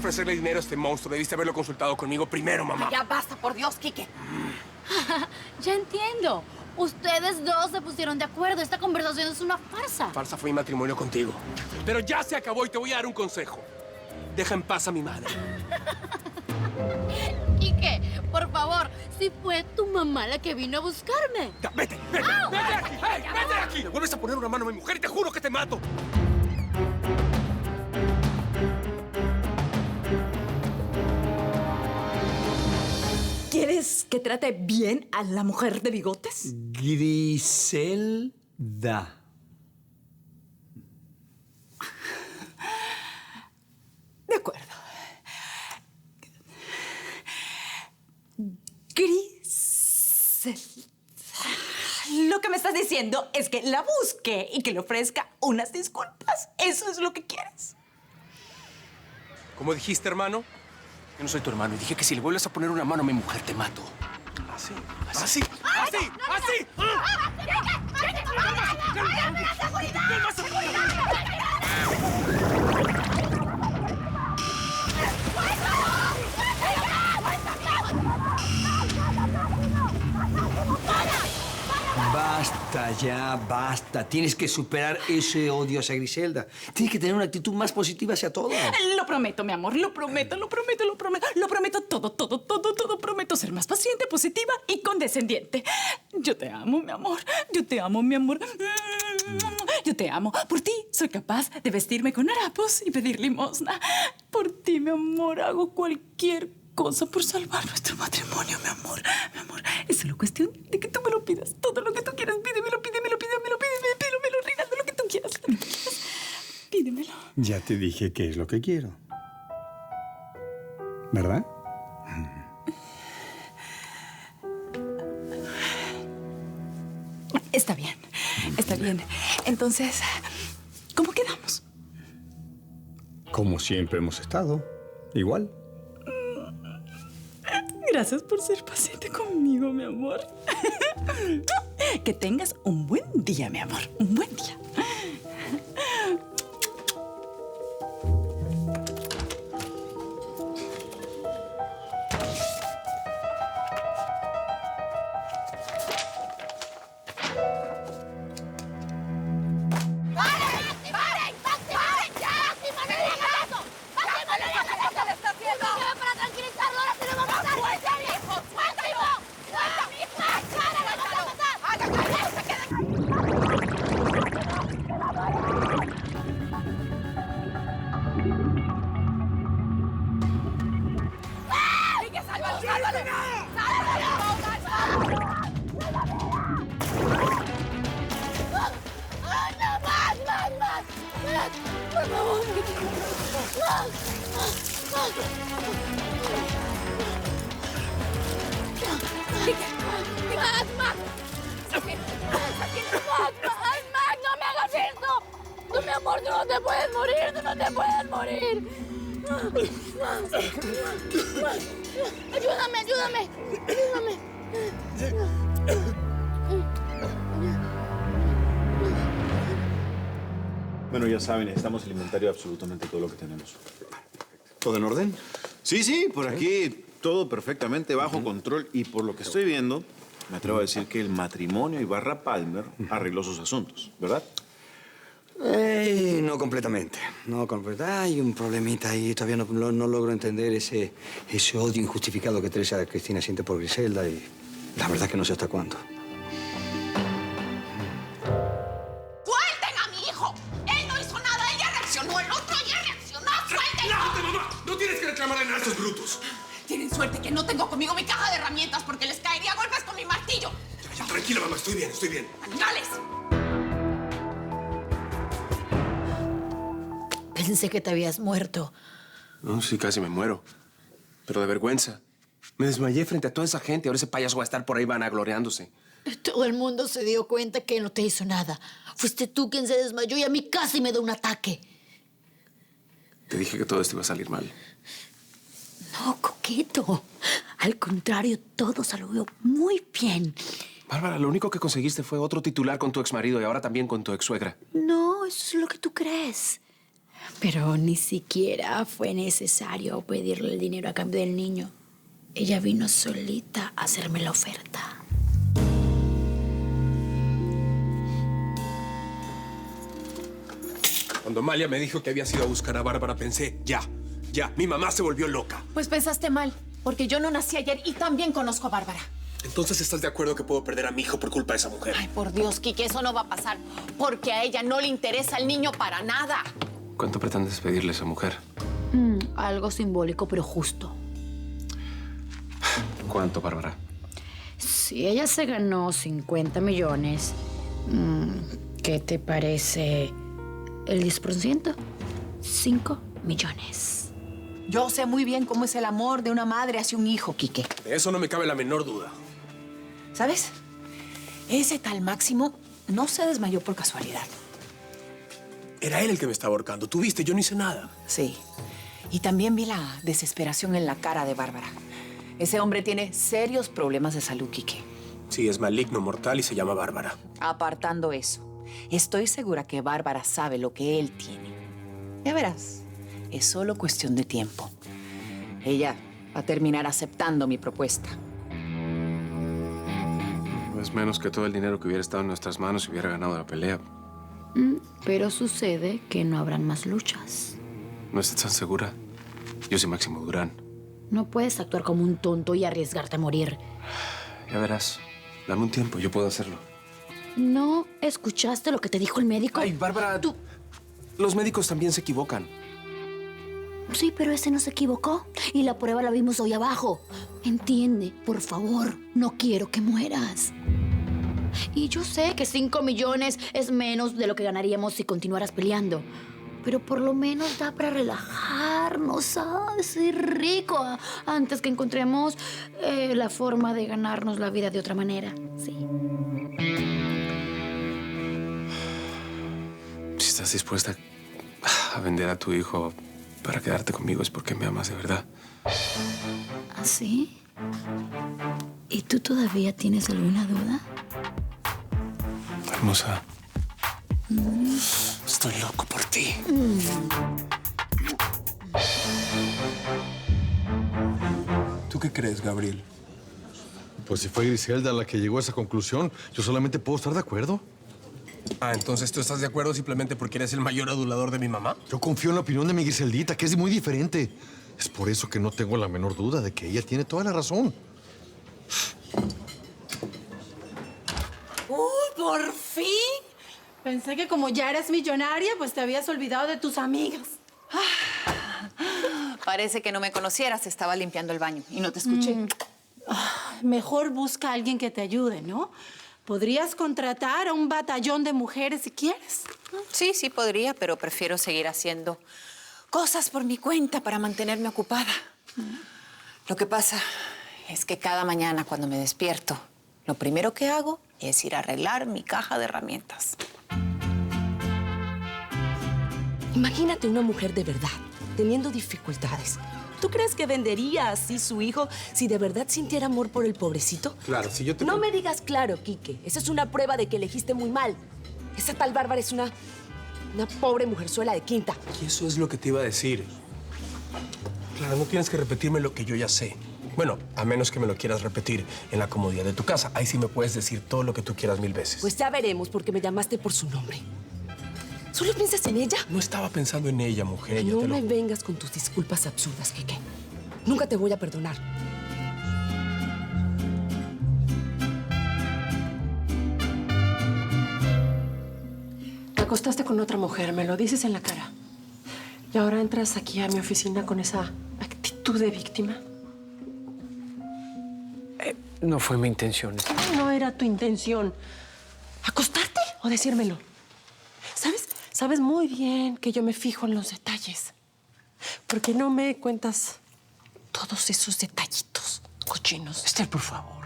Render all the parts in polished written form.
ofrecerle dinero a este monstruo. Debiste haberlo consultado conmigo primero, mamá. Ya basta, por Dios, Quique. Ya entiendo. Ustedes dos se pusieron de acuerdo. Esta conversación es una farsa. Farsa fue mi matrimonio contigo. Pero ya se acabó y te voy a dar un consejo. Deja en paz a mi madre. Quique, por favor, si fue tu mamá la que vino a buscarme. Ya, vete de aquí. ¡Hey, vete de aquí! Me vuelves a poner una mano a mi mujer y te juro que te mato. ¿Quieres que trate bien a la mujer de bigotes? Griselda. De acuerdo. Griselda. Lo que me estás diciendo es que la busque y que le ofrezca unas disculpas. ¿Eso es lo que quieres? ¿Cómo dijiste, hermano? Yo no soy tu hermano y dije que si le vuelves a poner una mano a mi mujer, te mato. Así. ¡Así! Basta ya, basta. Tienes que superar ese odio hacia Griselda. Tienes que tener una actitud más positiva hacia todo. Lo prometo, mi amor. Lo prometo. Lo prometo todo. Prometo ser más paciente, positiva y condescendiente. Yo te amo, mi amor. Yo te amo, mi amor. Yo te amo. Por ti soy capaz de vestirme con harapos y pedir limosna. Por ti, mi amor, hago cualquier cosa por salvar nuestro matrimonio, mi amor. Mi amor, es solo cuestión de que tú me lo pidas. Todo lo que tú quieras, pídemelo, regalo lo que tú quieras. Pídemelo. Ya te dije qué es lo que quiero. ¿Verdad? Está bien. Entonces, ¿cómo quedamos? Como siempre hemos estado. Igual. Gracias por ser paciente conmigo, mi amor. Que tengas un buen día, mi amor. Un buen día. Por favor. Max, no me hagas esto. No, mi amor, tú no te puedes morir. Ayúdame. Bueno, ya saben, necesitamos el inventario de absolutamente todo lo que tenemos. ¿Todo en orden? Sí, por aquí todo perfectamente bajo control. Y por lo que estoy viendo, me atrevo a decir que el matrimonio Ibarra Palmer arregló sus asuntos, ¿verdad? No completamente. Hay un problemita ahí. Todavía no logro entender ese odio injustificado que Teresa Cristina siente por Griselda y la verdad que no sé hasta cuándo. ¡Suelten a mi hijo! Él no hizo nada, ella reaccionó, el otro ya reaccionó. ¡Suéltenlo! ¡Relájate, mamá! ¡No tienes que reclamarle nada a estos brutos! Tienen suerte que no tengo conmigo mi caja de herramientas porque les caería a golpes con mi martillo. Ya, tranquila, mamá. Estoy bien. ¡Animales! Pensé que te habías muerto. No, sí, casi me muero. Pero de vergüenza. Me desmayé frente a toda esa gente. Ahora ese payaso va a estar por ahí vanagloriándose. Todo el mundo se dio cuenta que no te hizo nada. Fuiste tú quien se desmayó y a mí casi me da un ataque. Te dije que todo esto iba a salir mal. No, coqueto. Al contrario, todo salió muy bien. Bárbara, lo único que conseguiste fue otro titular con tu exmarido y ahora también con tu exsuegra. No, eso es lo que tú crees. Pero ni siquiera fue necesario pedirle el dinero a cambio del niño. Ella vino solita a hacerme la oferta. Cuando Amalia me dijo que había ido a buscar a Bárbara, pensé, ya, mi mamá se volvió loca. Pues pensaste mal, porque yo no nací ayer y también conozco a Bárbara. Entonces, ¿estás de acuerdo que puedo perder a mi hijo por culpa de esa mujer? Ay, por Dios, Quique, eso no va a pasar, porque a ella no le interesa el niño para nada. ¿Cuánto pretendes pedirle a esa mujer? Algo simbólico, pero justo. ¿Cuánto, Bárbara? Si ella se ganó 50 millones, ¿qué te parece el 10%? 5 millones. Yo sé muy bien cómo es el amor de una madre hacia un hijo, Quique. De eso no me cabe la menor duda. ¿Sabes? Ese tal Máximo no se desmayó por casualidad. Era él el que me estaba ahorcando. Tú viste, yo no hice nada. Sí. Y también vi la desesperación en la cara de Bárbara. Ese hombre tiene serios problemas de salud, Quique. Sí, es maligno, mortal y se llama Bárbara. Apartando eso, estoy segura que Bárbara sabe lo que él tiene. Ya verás, es solo cuestión de tiempo. Ella va a terminar aceptando mi propuesta. No es menos que todo el dinero que hubiera estado en nuestras manos si hubiera ganado la pelea. Pero sucede que no habrán más luchas. ¿No estás tan segura? Yo soy Máximo Durán. No puedes actuar como un tonto y arriesgarte a morir. Ya verás. Dame un tiempo, yo puedo hacerlo. ¿No escuchaste lo que te dijo el médico? Ay, Bárbara, los médicos también se equivocan. Sí, pero ese no se equivocó. Y la prueba la vimos hoy abajo. Entiende, por favor. No quiero que mueras. Y yo sé que 5 millones es menos de lo que ganaríamos si continuaras peleando. Pero por lo menos da para relajarnos, ¿sabes? Ser rico antes que encontremos la forma de ganarnos la vida de otra manera. Sí. Si estás dispuesta a vender a tu hijo para quedarte conmigo es porque me amas de verdad. ¿Ah, sí? ¿Y tú todavía tienes alguna duda? Hermosa. Estoy loco por ti. ¿Tú qué crees, Gabriel? Pues si fue Griselda la que llegó a esa conclusión, yo solamente puedo estar de acuerdo. Ah, entonces tú estás de acuerdo simplemente porque eres el mayor adulador de mi mamá. Yo confío en la opinión de mi Griseldita, que es muy diferente. Es por eso que no tengo la menor duda de que ella tiene toda la razón. ¡Uy, por fin! Pensé que como ya eres millonaria, pues te habías olvidado de tus amigas. Parece que no me conocieras, estaba limpiando el baño y no te escuché. Mejor busca a alguien que te ayude, ¿no? Podrías contratar a un batallón de mujeres si quieres. Sí, sí podría, pero prefiero seguir haciendo cosas por mi cuenta para mantenerme ocupada. Lo que pasa es que cada mañana cuando me despierto, lo primero que hago es ir a arreglar mi caja de herramientas. Imagínate una mujer de verdad, teniendo dificultades. ¿Tú crees que vendería así su hijo si de verdad sintiera amor por el pobrecito? Claro, si yo te... No me digas claro, Quique. Esa es una prueba de que elegiste muy mal. Esa tal Bárbara es una pobre mujerzuela de quinta. Y eso es lo que te iba a decir. Claro, no tienes que repetirme lo que yo ya sé. Bueno, a menos que me lo quieras repetir en la comodidad de tu casa. Ahí sí me puedes decir todo lo que tú quieras 1000 veces. Pues ya veremos porque me llamaste por su nombre. ¿Solo piensas en ella? No estaba pensando en ella, mujer. No me vengas con tus disculpas absurdas, Quique. Nunca te voy a perdonar. Te acostaste con otra mujer, me lo dices en la cara. Y ahora entras aquí a mi oficina con esa actitud de víctima. No fue mi intención. No era tu intención. ¿Acostarte o decírmelo? ¿Sabes? Sabes muy bien que yo me fijo en los detalles. ¿Por qué no me cuentas todos esos detallitos cochinos? Esther, por favor.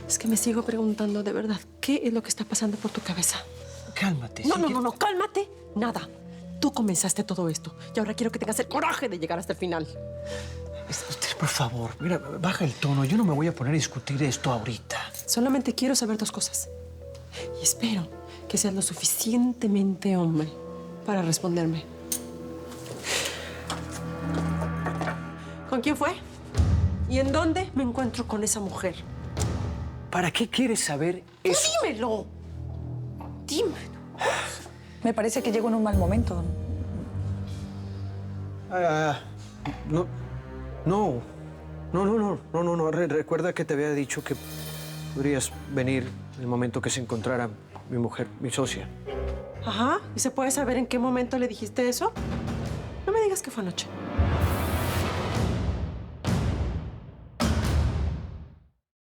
Es que me sigo preguntando de verdad, ¿qué es lo que está pasando por tu cabeza? Cálmate. No, cálmate. Nada. Tú comenzaste todo esto y ahora quiero que tengas el coraje de llegar hasta el final. Esther, por favor, mira, baja el tono. Yo no me voy a poner a discutir esto ahorita. Solamente quiero saber 2 cosas. Y espero que seas lo suficientemente hombre para responderme. ¿Con quién fue? ¿Y en dónde me encuentro con esa mujer? ¿Para qué quieres saber eso? ¡Dímelo! Dímelo. Me parece que llego en un mal momento. No. Recuerda que te había dicho que podrías venir en el momento que se encontrara mi mujer, mi socia. Ajá. ¿Y se puede saber en qué momento le dijiste eso? No me digas que fue anoche.